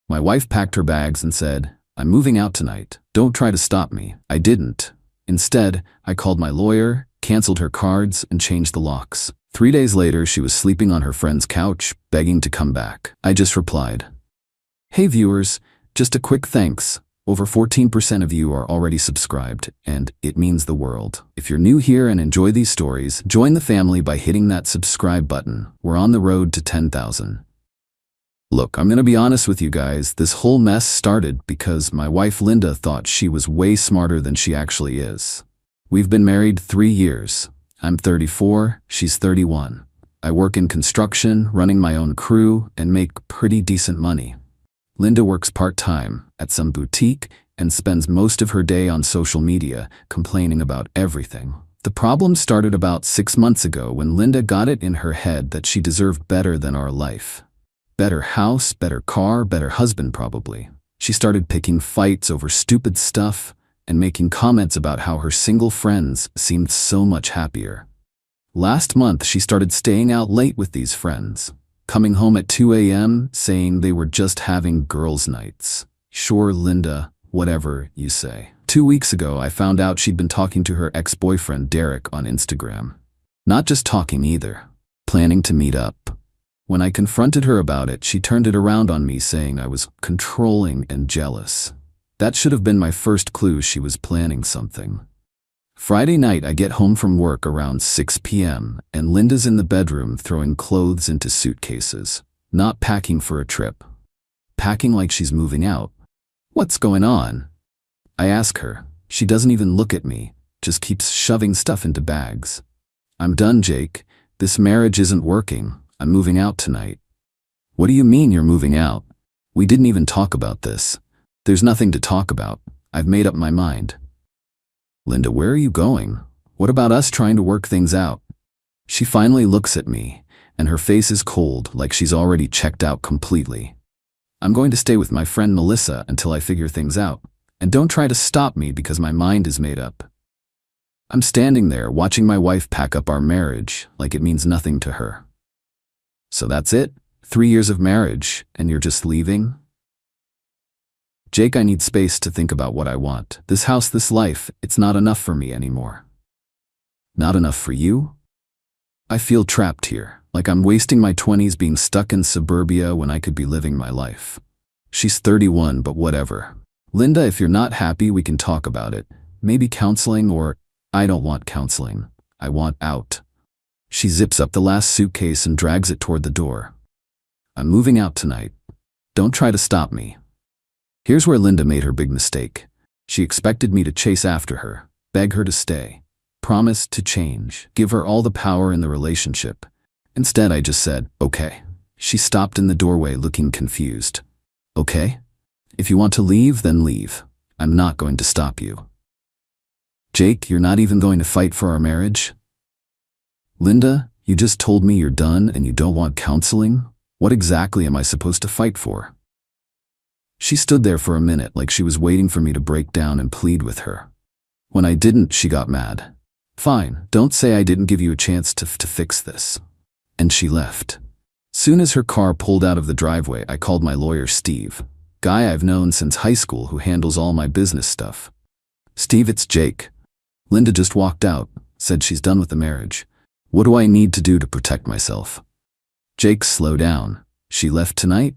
My wife packed her bags and said, "I'm moving out tonight. Don't try to stop me." I didn't. Instead, I called my lawyer, canceled her cards, and changed the locks. 3 days later, she was sleeping on her friend's couch, begging to come back. I just replied, "Hey viewers, just a quick thanks. Over 14% of you are already subscribed, and it means the world. If you're new here and enjoy these stories, join the family by hitting that subscribe button. We're on the road to 10,000. Look, I'm gonna be honest with you guys, this whole mess started because my wife Linda thought she was way smarter than she actually is. We've been married 3 years. I'm 34, she's 31. I work in construction, running my own crew, and make pretty decent money. Linda works part-time at some boutique and spends most of her day on social media, complaining about everything. The problem started about 6 months ago when Linda got it in her head that she deserved better than our life. Better house, better car, better husband probably. She started picking fights over stupid stuff and making comments about how her single friends seemed so much happier. Last month, she started staying out late with these friends, coming home at 2 a.m. saying they were just having girls' nights. Sure, Linda, whatever you say. 2 weeks ago, I found out she'd been talking to her ex-boyfriend Derek on Instagram. Not just talking either, planning to meet up. When I confronted her about it, she turned it around on me saying I was controlling and jealous. That should have been my first clue she was planning something. Friday night, I get home from work around 6 p.m. and Linda's in the bedroom throwing clothes into suitcases, not packing for a trip. Packing like she's moving out. What's going on? I ask her. She doesn't even look at me, just keeps shoving stuff into bags. I'm done, Jake. This marriage isn't working. I'm moving out tonight. What do you mean you're moving out? We didn't even talk about this. There's nothing to talk about. I've made up my mind. Linda, where are you going? What about us trying to work things out? She finally looks at me, and her face is cold, like she's already checked out completely. I'm going to stay with my friend Melissa until I figure things out, and don't try to stop me because my mind is made up. I'm standing there watching my wife pack up our marriage like it means nothing to her. So that's it? 3 years of marriage, and you're just leaving? Jake, I need space to think about what I want. This house, this life, it's not enough for me anymore. Not enough for you? I feel trapped here, like I'm wasting my 20s being stuck in suburbia when I could be living my life. She's 31, but whatever. Linda, if you're not happy, we can talk about it. Maybe counseling, or I don't want counseling. I want out. She zips up the last suitcase and drags it toward the door. I'm moving out tonight. Don't try to stop me. Here's where Linda made her big mistake. She expected me to chase after her, beg her to stay, promise to change, give her all the power in the relationship. Instead, I just said, okay. She stopped in the doorway looking confused. Okay? If you want to leave, then leave. I'm not going to stop you. Jake, you're not even going to fight for our marriage? Linda, you just told me you're done and you don't want counseling? What exactly am I supposed to fight for? She stood there for a minute like she was waiting for me to break down and plead with her. When I didn't, she got mad. Fine, don't say I didn't give you a chance to fix this. And she left. Soon as her car pulled out of the driveway, I called my lawyer Steve, guy I've known since high school who handles all my business stuff. Steve, it's Jake. Linda just walked out, said she's done with the marriage. What do I need to do to protect myself? Jake, slow down. She left tonight?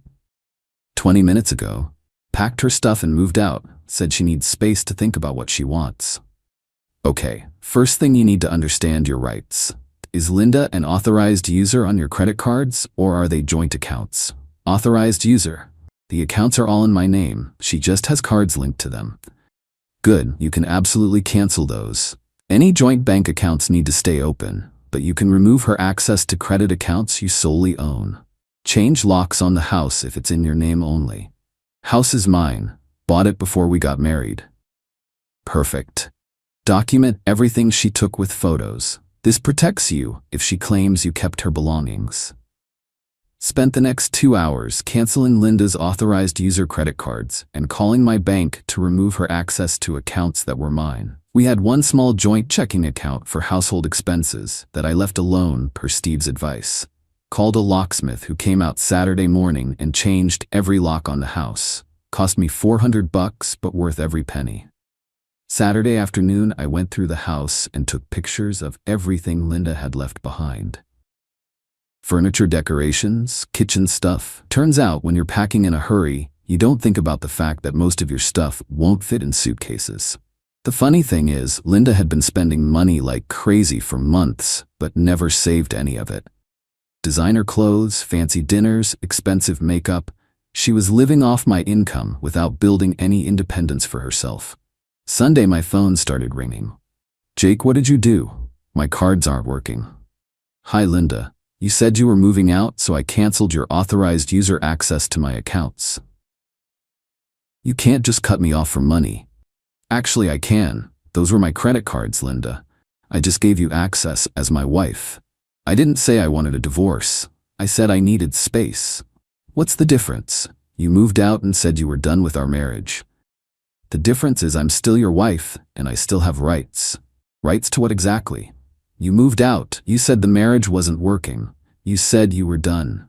20 minutes ago. Packed her stuff and moved out, said she needs space to think about what she wants. Okay, first thing you need to understand your rights. Is Linda an authorized user on your credit cards, or are they joint accounts? Authorized user. The accounts are all in my name. She just has cards linked to them. Good, you can absolutely cancel those. Any joint bank accounts need to stay open, but you can remove her access to credit accounts you solely own. Change locks on the house if it's in your name only. House is mine. Bought it before we got married. Perfect. Document everything she took with photos. This protects you if she claims you kept her belongings. Spent the next 2 hours canceling Linda's authorized user credit cards and calling my bank to remove her access to accounts that were mine. We had one small joint checking account for household expenses that I left alone per Steve's advice. Called a locksmith who came out Saturday morning and changed every lock on the house. Cost me $400, but worth every penny. Saturday afternoon, I went through the house and took pictures of everything Linda had left behind. Furniture decorations, kitchen stuff. Turns out when you're packing in a hurry, you don't think about the fact that most of your stuff won't fit in suitcases. The funny thing is, Linda had been spending money like crazy for months, but never saved any of it. Designer clothes, fancy dinners, expensive makeup. She was living off my income without building any independence for herself. Sunday, my phone started ringing. Jake, what did you do? My cards aren't working. Hi, Linda. You said you were moving out, so I canceled your authorized user access to my accounts. You can't just cut me off for money. Actually, I can. Those were my credit cards, Linda. I just gave you access as my wife. I didn't say I wanted a divorce. I said I needed space. What's the difference? You moved out and said you were done with our marriage. The difference is I'm still your wife, and I still have rights. Rights to what exactly? You moved out. You said the marriage wasn't working. You said you were done.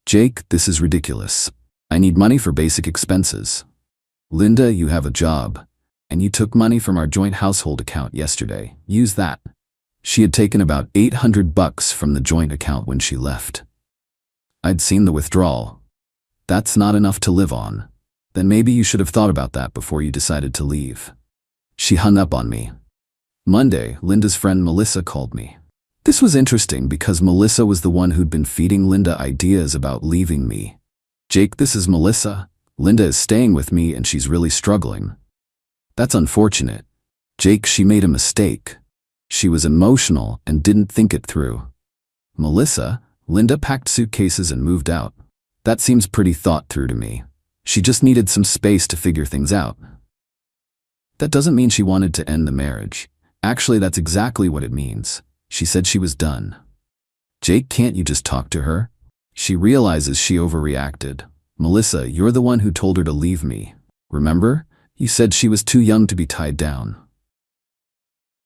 Jake, this is ridiculous. I need money for basic expenses. Linda, you have a job. And you took money from our joint household account yesterday. Use that. She had taken about $800 from the joint account when she left. I'd seen the withdrawal. That's not enough to live on. Then maybe you should have thought about that before you decided to leave. She hung up on me. Monday, Linda's friend Melissa called me. This was interesting because Melissa was the one who'd been feeding Linda ideas about leaving me. Jake, this is Melissa. Linda is staying with me and she's really struggling. That's unfortunate. Jake, she made a mistake. She was emotional and didn't think it through. Melissa, Linda packed suitcases and moved out. That seems pretty thought through to me. She just needed some space to figure things out. That doesn't mean she wanted to end the marriage. Actually, that's exactly what it means. She said she was done. Jake, can't you just talk to her? She realizes she overreacted. Melissa, you're the one who told her to leave me. Remember? You said she was too young to be tied down.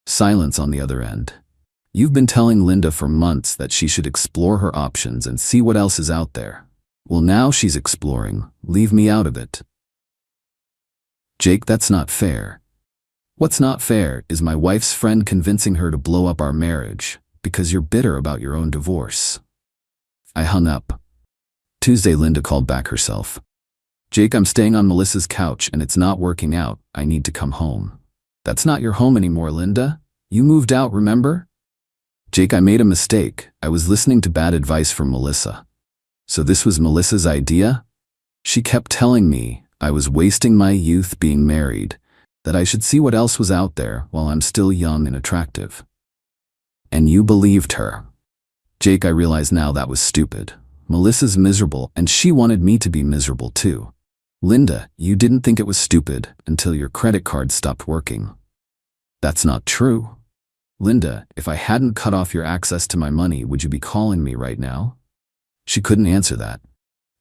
Silence on the other end. You've been telling Linda for months that she should explore her options and see what else is out there. Well, now she's exploring. Leave me out of it. Jake, that's not fair. What's not fair is my wife's friend convincing her to blow up our marriage because you're bitter about your own divorce. I hung up. Tuesday, Linda called back herself. Jake, I'm staying on Melissa's couch and it's not working out. I need to come home. That's not your home anymore, Linda. You moved out, remember? Jake, I made a mistake. I was listening to bad advice from Melissa. So this was Melissa's idea? She kept telling me I was wasting my youth being married, that I should see what else was out there while I'm still young and attractive. And you believed her. Jake, I realize now that was stupid. Melissa's miserable and she wanted me to be miserable too. Linda, you didn't think it was stupid until your credit card stopped working. That's not true. Linda, if I hadn't cut off your access to my money, would you be calling me right now? She couldn't answer that.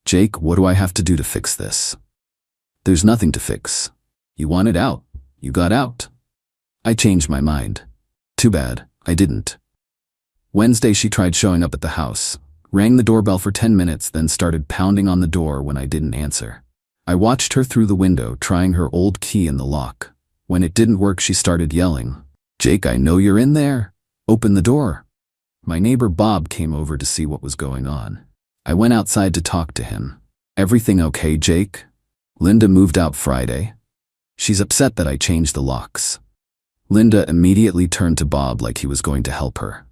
Jake, what do I have to do to fix this? There's nothing to fix. You wanted out. You got out. I changed my mind. Too bad, I didn't. Wednesday, she tried showing up at the house, rang the doorbell for 10 minutes, then started pounding on the door when I didn't answer. I watched her through the window, trying her old key in the lock. When it didn't work, she started yelling, Jake, I know you're in there. Open the door. My neighbor Bob came over to see what was going on. I went outside to talk to him. Everything okay, Jake? Linda moved out Friday. She's upset that I changed the locks. Linda immediately turned to Bob like he was going to help her.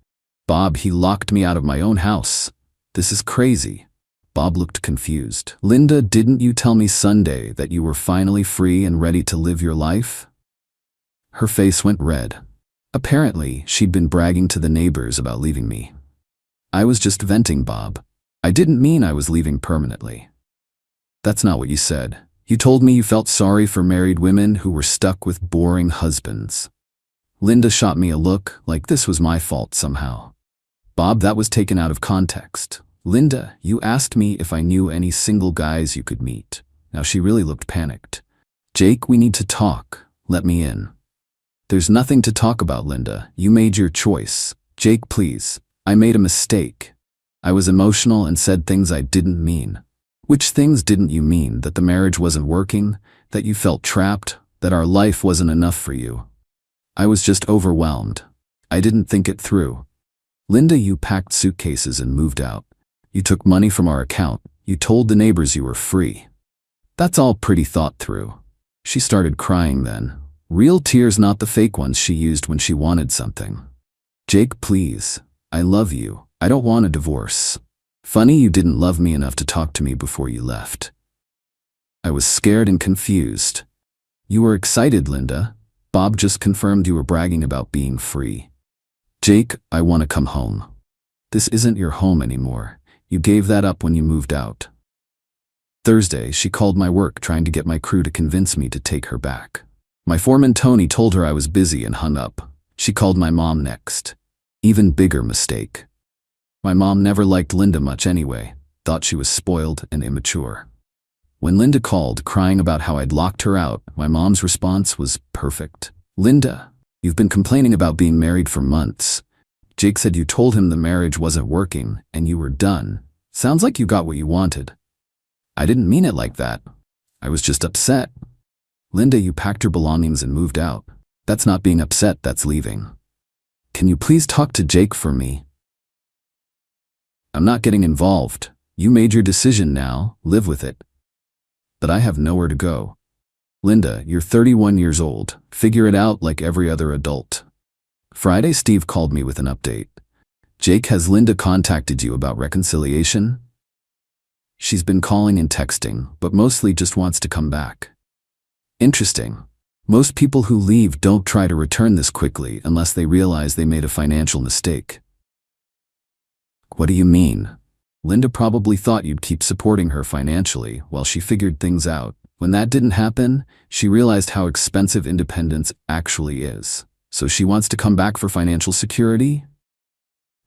Bob, he locked me out of my own house. This is crazy. Bob looked confused. Linda, didn't you tell me Sunday that you were finally free and ready to live your life? Her face went red. Apparently, she'd been bragging to the neighbors about leaving me. I was just venting, Bob. I didn't mean I was leaving permanently. That's not what you said. You told me you felt sorry for married women who were stuck with boring husbands. Linda shot me a look like this was my fault somehow. Bob, that was taken out of context. Linda, you asked me if I knew any single guys you could meet. Now she really looked panicked. Jake, we need to talk. Let me in. There's nothing to talk about, Linda. You made your choice. Jake, please. I made a mistake. I was emotional and said things I didn't mean. Which things didn't you mean? That the marriage wasn't working? That you felt trapped? That our life wasn't enough for you? I was just overwhelmed. I didn't think it through. Linda, you packed suitcases and moved out. You took money from our account. You told the neighbors you were free. That's all pretty thought through. She started crying then. Real tears, not the fake ones she used when she wanted something. Jake, please. I love you. I don't want a divorce. Funny you didn't love me enough to talk to me before you left. I was scared and confused. You were excited, Linda. Bob just confirmed you were bragging about being free. Jake, I want to come home. This isn't your home anymore. You gave that up when you moved out. Thursday, she called my work trying to get my crew to convince me to take her back. My foreman Tony told her I was busy and hung up. She called my mom next. Even bigger mistake. My mom never liked Linda much anyway, thought she was spoiled and immature. When Linda called, crying about how I'd locked her out, my mom's response was perfect. Linda, you've been complaining about being married for months. Jake said you told him the marriage wasn't working and you were done. Sounds like you got what you wanted. I didn't mean it like that. I was just upset. Linda, you packed your belongings and moved out. That's not being upset, that's leaving. Can you please talk to Jake for me? I'm not getting involved. You made your decision now, live with it. But I have nowhere to go. Linda, you're 31 years old. Figure it out like every other adult. Friday, Steve called me with an update. Jake, has Linda contacted you about reconciliation? She's been calling and texting, but mostly just wants to come back. Interesting. Most people who leave don't try to return this quickly unless they realize they made a financial mistake. What do you mean? Linda probably thought you'd keep supporting her financially while she figured things out. When that didn't happen, she realized how expensive independence actually is. So she wants to come back for financial security?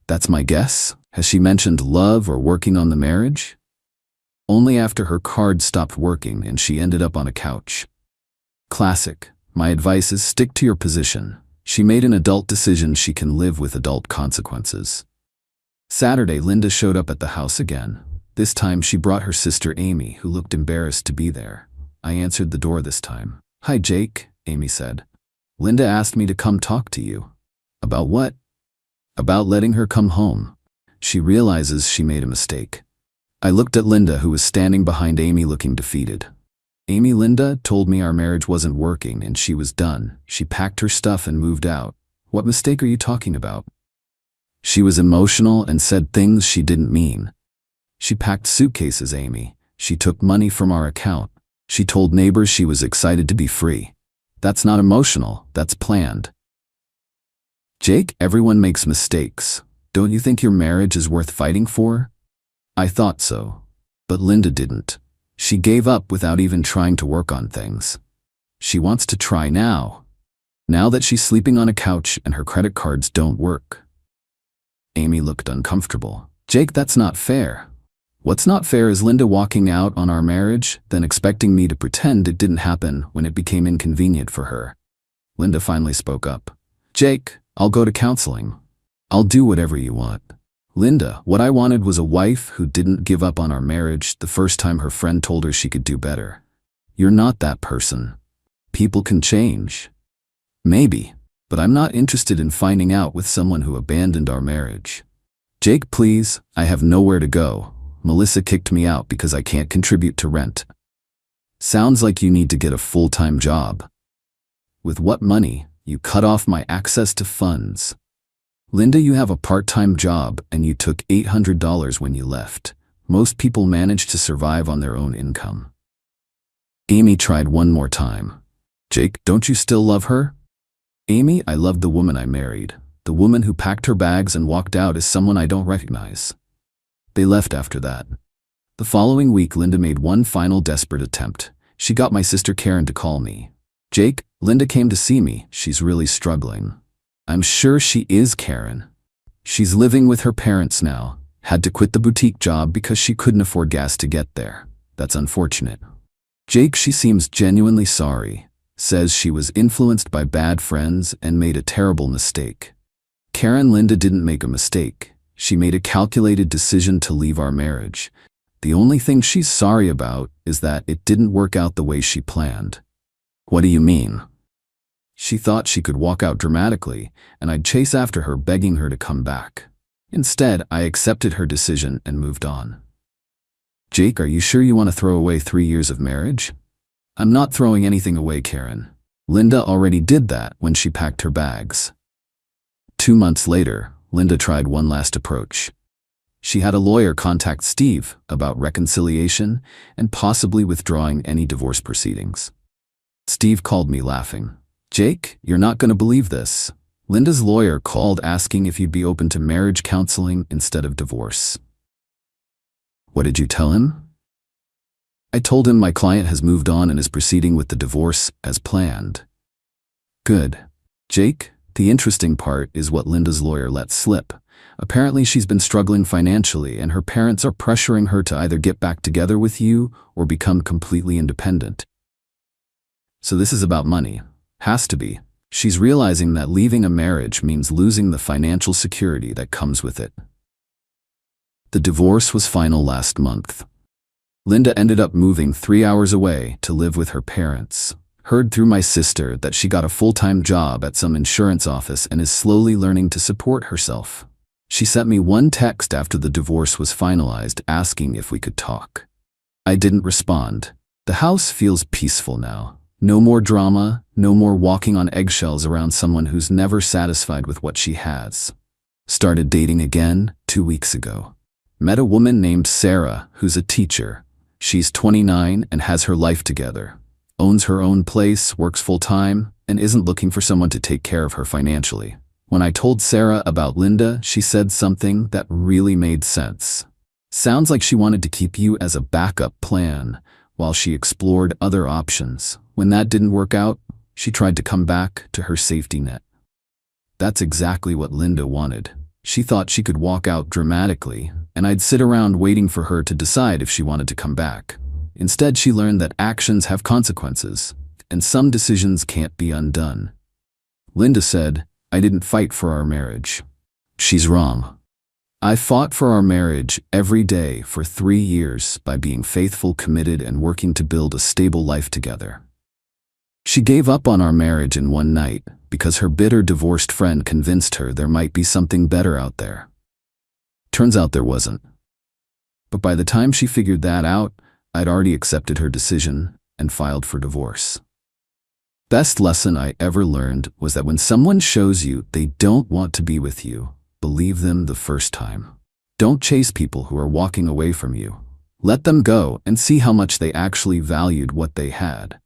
That's my guess. Has she mentioned love or working on the marriage? Only after her card stopped working and she ended up on a couch. Classic. My advice is stick to your position. She made an adult decision, she can live with adult consequences. Saturday, Linda showed up at the house again. This time she brought her sister Amy, who looked embarrassed to be there. I answered the door this time. Hi Jake, Amy said. Linda asked me to come talk to you. About what? About letting her come home. She realizes she made a mistake. I looked at Linda, who was standing behind Amy looking defeated. Amy, Linda told me our marriage wasn't working and she was done. She packed her stuff and moved out. What mistake are you talking about? She was emotional and said things she didn't mean. She packed suitcases, Amy. She took money from our account. She told neighbors she was excited to be free. That's not emotional, that's planned. Jake, everyone makes mistakes. Don't you think your marriage is worth fighting for? I thought so. But Linda didn't. She gave up without even trying to work on things. She wants to try now. Now that she's sleeping on a couch and her credit cards don't work. Amy looked uncomfortable. Jake, that's not fair. What's not fair is Linda walking out on our marriage, then expecting me to pretend it didn't happen when it became inconvenient for her. Linda finally spoke up. Jake, I'll go to counseling. I'll do whatever you want. Linda, what I wanted was a wife who didn't give up on our marriage the first time her friend told her she could do better. You're not that person. People can change. Maybe, but I'm not interested in finding out with someone who abandoned our marriage. Jake, please, I have nowhere to go. Melissa kicked me out because I can't contribute to rent. Sounds like you need to get a full-time job. With what money? You cut off my access to funds. Linda, you have a part-time job and you took $800 when you left. Most people manage to survive on their own income. Amy tried one more time. Jake, don't you still love her? Amy, I loved the woman I married. The woman who packed her bags and walked out is someone I don't recognize. They left after that. The following week, Linda made one final desperate attempt. She got my sister Karen to call me. Jake, Linda came to see me. She's really struggling. I'm sure she is, Karen. She's living with her parents now. Had to quit the boutique job because she couldn't afford gas to get there. That's unfortunate. Jake, she seems genuinely sorry. Says she was influenced by bad friends and made a terrible mistake. Karen, Linda didn't make a mistake. She made a calculated decision to leave our marriage. The only thing she's sorry about is that it didn't work out the way she planned. What do you mean? She thought she could walk out dramatically, and I'd chase after her begging her to come back. Instead, I accepted her decision and moved on. Jake, are you sure you want to throw away 3 years of marriage? I'm not throwing anything away, Karen. Linda already did that when she packed her bags. 2 months later, Linda tried one last approach. She had a lawyer contact Steve about reconciliation and possibly withdrawing any divorce proceedings. Steve called me laughing. Jake, you're not going to believe this. Linda's lawyer called asking if you'd be open to marriage counseling instead of divorce. What did you tell him? I told him my client has moved on and is proceeding with the divorce as planned. Good. Jake, the interesting part is what Linda's lawyer let slip. Apparently she's been struggling financially and her parents are pressuring her to either get back together with you or become completely independent. So this is about money. Has to be. She's realizing that leaving a marriage means losing the financial security that comes with it. The divorce was final last month. Linda ended up moving 3 hours away to live with her parents. Heard through my sister that she got a full-time job at some insurance office and is slowly learning to support herself. She sent me one text after the divorce was finalized asking if we could talk. I didn't respond. The house feels peaceful now. No more drama, no more walking on eggshells around someone who's never satisfied with what she has. Started dating again 2 weeks ago. Met a woman named Sarah who's a teacher. She's 29 and has her life together. Owns her own place, works full-time, and isn't looking for someone to take care of her financially. When I told Sarah about Linda, she said something that really made sense. Sounds like she wanted to keep you as a backup plan while she explored other options. When that didn't work out, she tried to come back to her safety net. That's exactly what Linda wanted. She thought she could walk out dramatically, and I'd sit around waiting for her to decide if she wanted to come back. Instead, she learned that actions have consequences, and some decisions can't be undone. Linda said, I didn't fight for our marriage. She's wrong. I fought for our marriage every day for 3 years by being faithful, committed, and working to build a stable life together. She gave up on our marriage in one night because her bitter divorced friend convinced her there might be something better out there. Turns out there wasn't. But by the time she figured that out, I'd already accepted her decision and filed for divorce. Best lesson I ever learned was that when someone shows you they don't want to be with you, believe them the first time. Don't chase people who are walking away from you. Let them go and see how much they actually valued what they had.